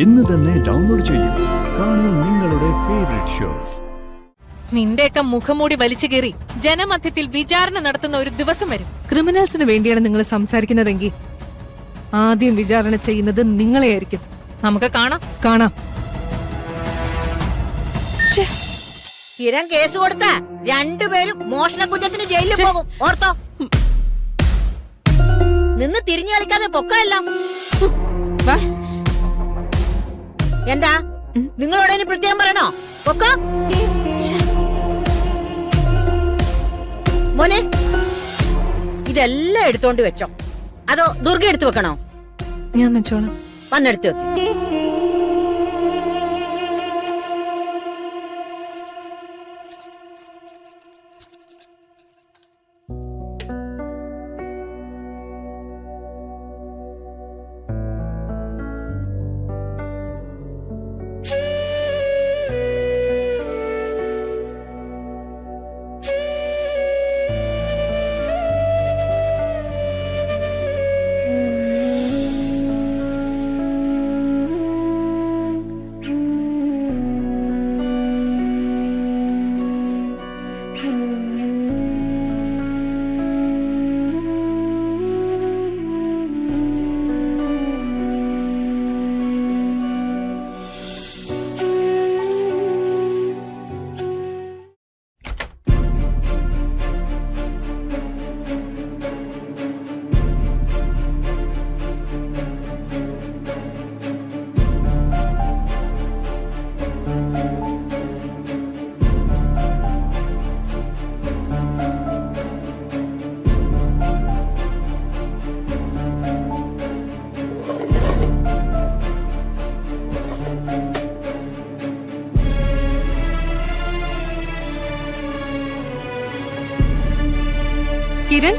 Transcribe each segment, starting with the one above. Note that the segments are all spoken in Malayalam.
ഇന്ന് തന്നെ ഡൗൺലോഡ് ചെയ്യൂ. കാണൂ നിങ്ങളുടെ ഫേവറേറ്റ് ഷോസ്. നിന്റെയൊക്കെ മുഖംമൂടി വലിച്ചു കയറി ജനമധ്യത്തിൽ വിചാരണ നടത്തുന്ന ഒരു ദിവസം വരും. ക്രിമിനൽസിന് വേണ്ടിയാണ് നിങ്ങൾ സംസാരിക്കുന്നതെങ്കിൽ ആദ്യം വിചാരണ ചെയ്യുന്നത് നിങ്ങളെയായിരിക്കും. നമുക്ക് കാണാം. കാണാം. കിരൺ കേസ് കൊടുത്ത രണ്ടുപേരും മോഷണക്കുറ്റത്തിന് ജയിലിൽ പോകും. ഓർത്തോ? നിന്ന് തിരിഞ്ഞു കളിക്കാതെ പൊക്കല്ല. എന്താ നിങ്ങളോട് ഇനി പ്രത്യേകം പറയണോ? പൊക്ക മോനെ, ഇതെല്ലാം എടുത്തോണ്ട് വെച്ചോ, അതോ ദുർഗ എടുത്തു വെക്കണോ? ഞാൻ വെച്ചോളാം. വന്നെടുത്ത് വെക്ക. കിരൺ,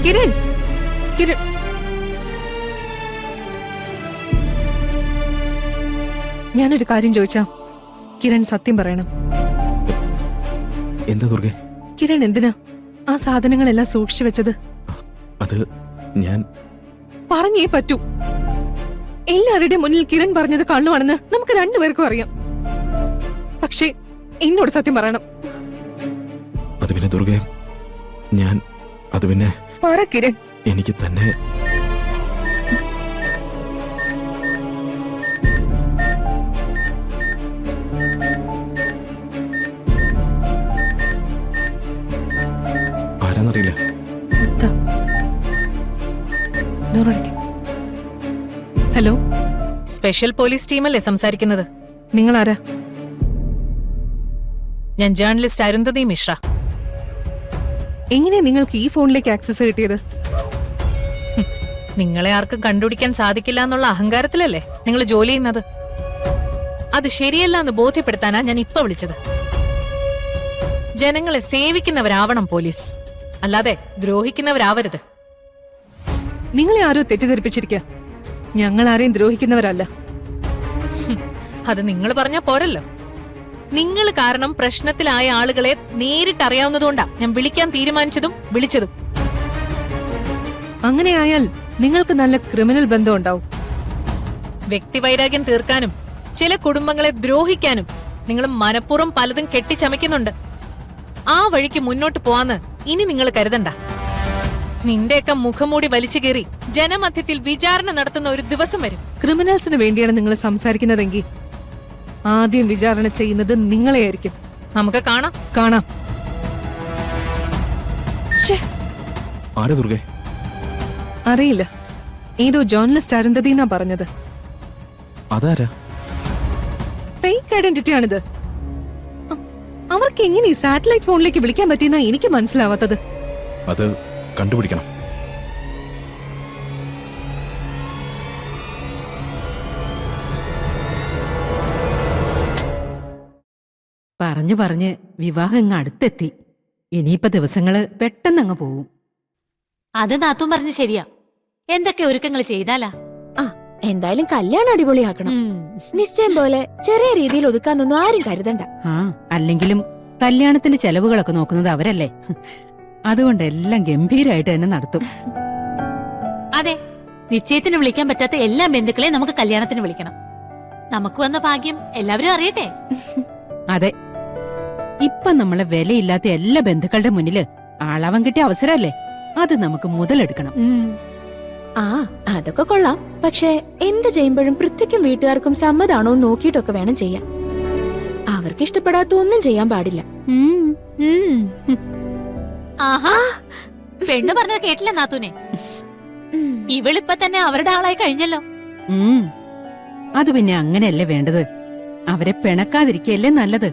കിരൺ, കിരൺ, ഞാനൊരു കാര്യം ചോദിച്ചാ കിരൺ സത്യം പറയണം. എന്താ ദുർഗെ? കിരൺ എന്തിനാ ആ സാധനങ്ങളെല്ലാം സൂക്ഷിച്ചു വെച്ചത്? അത് ഞാൻ പറഞ്ഞേ പറ്റൂ. എല്ലാവരുടെ മുന്നിൽ കിരൺ പറഞ്ഞത് കള്ളുവാണെന്ന് നമുക്ക് രണ്ടുപേർക്കും അറിയാം. പക്ഷേ എന്നോട് സത്യം പറയണം. അത് പിന്നെ ദുർഗെ, ഞാൻ അത് പിന്നെ പറ കിരൺ. എനിക്ക് തന്നെ ആരാന്നറിയില്ല. ഹലോ, സ്പെഷ്യൽ പോലീസ് ടീമല്ലേ സംസാരിക്കുന്നത്? നിങ്ങൾ ആരാ? ഞാൻ ജേർണലിസ്റ്റ് അരുന്ധതി മിശ്ര. എങ്ങനെ നിങ്ങൾക്ക് ഈ ഫോണിലേക്ക് ആക്സസ് കിട്ടിയത്? നിങ്ങളെ ആർക്കും കണ്ടുപിടിക്കാൻ സാധിക്കില്ല എന്നുള്ള അഹങ്കാരത്തിലല്ലേ നിങ്ങൾ ജോലി ചെയ്യുന്നത്? അത് ശരിയല്ല എന്ന് ബോധ്യപ്പെടുത്താനാ ഞാൻ ഇപ്പൊ വിളിച്ചത്. ജനങ്ങളെ സേവിക്കുന്നവരാവണം പോലീസ്, അല്ലാതെ ദ്രോഹിക്കുന്നവരാവരുത്. നിങ്ങളെ ആരോ തെറ്റിദ്ധരിപ്പിച്ചിരിക്കുക. ഞങ്ങൾ ആരെയും ദ്രോഹിക്കുന്നവരല്ല. അത് നിങ്ങൾ പറഞ്ഞാ പോരല്ലോ. നിങ്ങൾ കാരണം പ്രശ്നത്തിലായ ആളുകളെ നേരിട്ടറിയാവുന്നതുകൊണ്ടാ ഞാൻ വിളിക്കാൻ തീരുമാനിച്ചതും വിളിച്ചതും. അങ്ങനെയായാൽ നിങ്ങൾക്ക് നല്ല ക്രിമിനൽ ബന്ധം ഉണ്ടാവും. വ്യക്തിവൈരാഗ്യം തീർക്കാനും ചില കുടുംബങ്ങളെ ദ്രോഹിക്കാനും നിങ്ങൾ മനഃപൂർവ്വം പലതും കെട്ടിച്ചമയ്ക്കുന്നുണ്ട്. ആ വഴിക്ക് മുന്നോട്ട് പോവാന്ന് ഇനി നിങ്ങൾ കരുതണ്ട. നിന്റെയൊക്കെ മുഖംമൂടി വലിച്ചു കയറി ജനമധ്യത്തിൽ വിചാരണ നടത്തുന്ന ഒരു ദിവസം വരും. ക്രിമിനൽസിന് വേണ്ടിയാണ് നിങ്ങൾ സംസാരിക്കുന്നതെങ്കിൽ ആദ്യം വിചാരണ ചെയ്യുന്നത് നിങ്ങളെയായിരിക്കും. നമുക്ക് കാണാം. കാണാം. ആരാ ദുർഗെ? അറിയില്ല, ഏതോ ജേർണലിസ്റ്റ് അരുന്ധതി എന്നാ പറഞ്ഞത്. അതാരാ? ഫേക്ക് ഐഡന്റിറ്റി ആണിത്. അവർക്ക് എങ്ങനെ ഈ സാറ്റലൈറ്റ് ഫോണിലേക്ക് വിളിക്കാൻ പറ്റിയെന്നാ എനിക്ക് മനസ്സിലാവാത്തത്. അത് കണ്ടുപിടിക്കണം. പറഞ്ഞു പറഞ്ഞ് വിവാഹം ഇങ്ങ് അടുത്തെത്തി. ഇനിയിപ്പോ ദിവസങ്ങള് പെട്ടെന്നങ്ങ് പോവും. അത് നാത്തും പറഞ്ഞ് ശരിയാ. എന്തൊക്കെ ഒരുക്കങ്ങൾ ചെയ്താലാ? എന്തായാലും കല്യാണം അടിപൊളിയാക്കണം. നിശ്ചയം പോലെ ചെറിയ രീതിയിൽ ഒതുക്കാന്നൊന്നും ആരും കരുതണ്ട. അല്ലെങ്കിലും കല്യാണത്തിന്റെ ചെലവുകളൊക്കെ നോക്കുന്നത് അവരല്ലേ. അതുകൊണ്ട് എല്ലാം ഗംഭീരായിട്ട് തന്നെ നടത്തും. അതെ, നിശ്ചയത്തിന് വിളിക്കാൻ പറ്റാത്ത എല്ലാ ബന്ധുക്കളെയും നമുക്ക് കല്യാണത്തിന് വിളിക്കണം. നമുക്ക് വന്ന ഭാഗ്യം എല്ലാവരും അറിയട്ടെ. അതെ, ഇപ്പൊ നമ്മളെ വിലയില്ലാത്ത എല്ലാ ബന്ധുക്കളുടെ മുന്നില് ആളാവാൻ കിട്ടിയ അവസരല്ലേ, അത് നമുക്ക് മുതലെടുക്കണം. ആ അതൊക്കെ കൊള്ളാം. പക്ഷെ എന്ത് ചെയ്യുമ്പോഴും പൃഥ്വിക്കും വീട്ടുകാർക്കും സമ്മതാണോ എന്ന് നോക്കിയിട്ടൊക്കെ വേണം ചെയ്യാൻ. അവർക്ക് ഇഷ്ടപ്പെടാത്ത ഒന്നും ചെയ്യാൻ പാടില്ല. ആഹാ, പെണ്ണ് പറഞ്ഞത് കേട്ടില്ല നാത്തൂനെ. ഇവളിപ്പൊ തന്നെ അവരുടെ ആളായി കഴിഞ്ഞല്ലോ. അത് പിന്നെ അങ്ങനെയല്ലേ വേണ്ടത്, അവരെ പിണക്കാതിരിക്കല്ലേ നല്ലത്.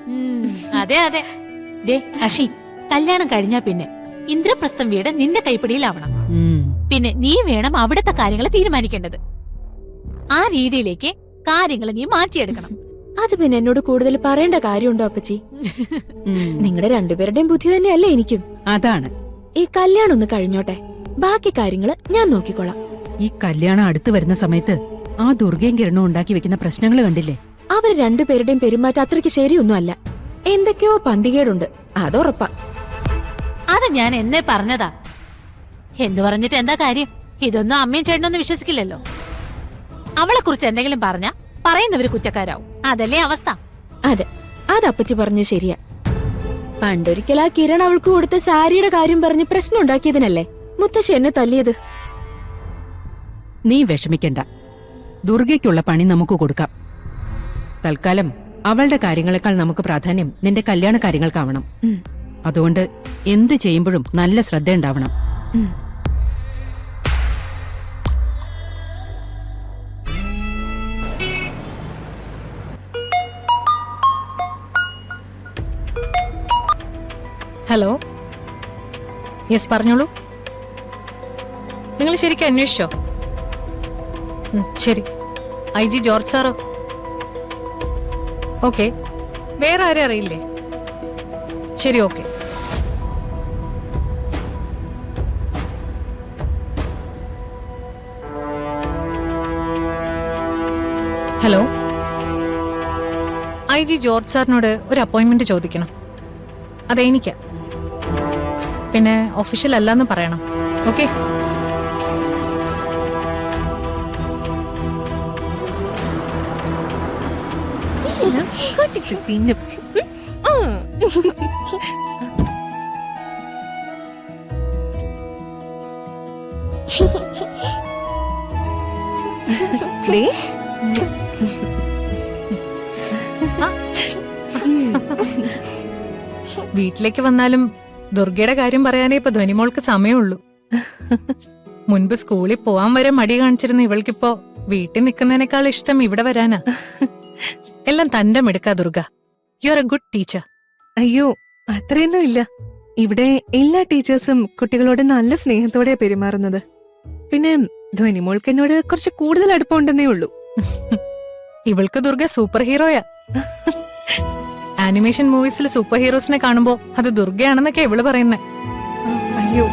അതെ അതെ. ദേ അഷി, കല്യാണം കഴിഞ്ഞാ പിന്നെ ഇന്ദ്രപ്രസ്ഥം വീട് നിന്റെ കൈപ്പിടിയിലാവണം. പിന്നെ നീ വേണം അവിടുത്തെ കാര്യങ്ങൾ തീരുമാനിക്കേണ്ടത്. ആ രീതിയിലേക്ക് കാര്യങ്ങൾ നീ മാറ്റിയെടുക്കണം. അത് പിന്നെ എന്നോട് കൂടുതൽ പറയേണ്ട കാര്യമുണ്ടോ അപ്പച്ചി? നിങ്ങളുടെ രണ്ടുപേരുടെയും ബുദ്ധി തന്നെയല്ലേ എനിക്കും. അതാണ്, ഈ കല്യാണം ഒന്ന് കഴിഞ്ഞോട്ടെ, ബാക്കി കാര്യങ്ങള് ഞാൻ നോക്കിക്കോളാം. ഈ കല്യാണം അടുത്ത് വരുന്ന സമയത്ത് ആ ദുർഗയും കിരണവും ഉണ്ടാക്കി വെക്കുന്ന പ്രശ്നങ്ങൾ കണ്ടില്ലേ? അവർ രണ്ടുപേരുടെയും പെരുമാറ്റം അത്രയ്ക്ക് ശരിയൊന്നും അല്ല. എന്തൊക്കെയോ പന്തികേടുണ്ട്, അതുറപ്പാ. അത് ഞാൻ എന്നെ പറഞ്ഞതാ. എന്തു പറഞ്ഞിട്ട് എന്താ കാര്യം? ഇതൊന്നും അമ്മയും ചേട്ടനൊന്നും വിശ്വസിക്കില്ലല്ലോ. അവളെ കുറിച്ച് എന്തെങ്കിലും പറഞ്ഞാ പറയുന്നവര് കുറ്റക്കാരാവും. അതല്ലേ അവസ്ഥ? അതെ, അത് അപ്പച്ചി പറഞ്ഞു ശരിയാ. പണ്ടൊരിക്കൽ ആ കിരൺ അവൾക്ക് കൊടുത്ത സാരിയുടെ കാര്യം പറഞ്ഞ് പ്രശ്നം ഉണ്ടാക്കിയതിനല്ലേ മുത്തശ്ശി എന്നെ തല്ലിയത്. നീ വിഷമിക്കണ്ട, ദുർഗയ്ക്കുള്ള പണി നമുക്ക് കൊടുക്കാം. തൽക്കാലം അവളുടെ കാര്യങ്ങളെക്കാൾ നമുക്ക് പ്രാധാന്യം നിന്റെ കല്യാണ കാര്യങ്ങൾക്കാവണം. അതുകൊണ്ട് എന്ത് ചെയ്യുമ്പോഴും നല്ല ശ്രദ്ധയുണ്ടാവണം. ഹലോ, യെസ് പറഞ്ഞോളൂ. നിങ്ങൾ ശരിക്കും അന്വേഷിച്ചോ? ശരി. IG ജോർജ് സാറോ? ഓക്കെ. വേറെ ആരും അറിയില്ലേ? ശരി, ഓക്കെ. ഹലോ, IG ജോർജ് സാറിനോട് ഒരു അപ്പോയിന്റ്മെന്റ് ചോദിക്കണം. അതെനിക്കാ. പിന്നെ ഒഫീഷ്യൽ അല്ലാന്ന് പറയണം. ഓക്കെ? വീട്ടിലേക്ക് വന്നാലും ദുർഗയുടെ കാര്യം പറയാനേ ഇപ്പൊ ധ്വനിമോൾക്ക് സമയമുള്ളൂ. മുൻപ് സ്കൂളിൽ പോവാൻ വരെ മടി കാണിച്ചിരുന്ന ഇവൾക്കിപ്പോ വീട്ടിൽ നിൽക്കുന്നതിനേക്കാൾ ഇഷ്ടം ഇവിടെ വരാനാ. എല്ലാം തന്റെ മിടുക്കാ Durga. You are a good teacher. അയ്യോ, അത്രയൊന്നും ഇല്ല. ഇവിടെ എല്ലാ ടീച്ചേഴ്സും കുട്ടികളോട് നല്ല സ്നേഹത്തോടെ പെരുമാറുന്നത്. പിന്നെ ധ്വനിമോൾക്ക് എന്നോട് കുറച്ച് കൂടുതൽ അടുപ്പമുണ്ടെന്നേ ഉള്ളൂ. ഇവൾക്ക് ദുർഗ സൂപ്പർ ഹീറോയാ. ആനിമേഷൻ മൂവീസിൽ സൂപ്പർ ഹീറോസിനെ കാണുമ്പോ അത് ദുർഗയാണെന്നൊക്കെ ഇവള് പറയുന്നേ. അയ്യോ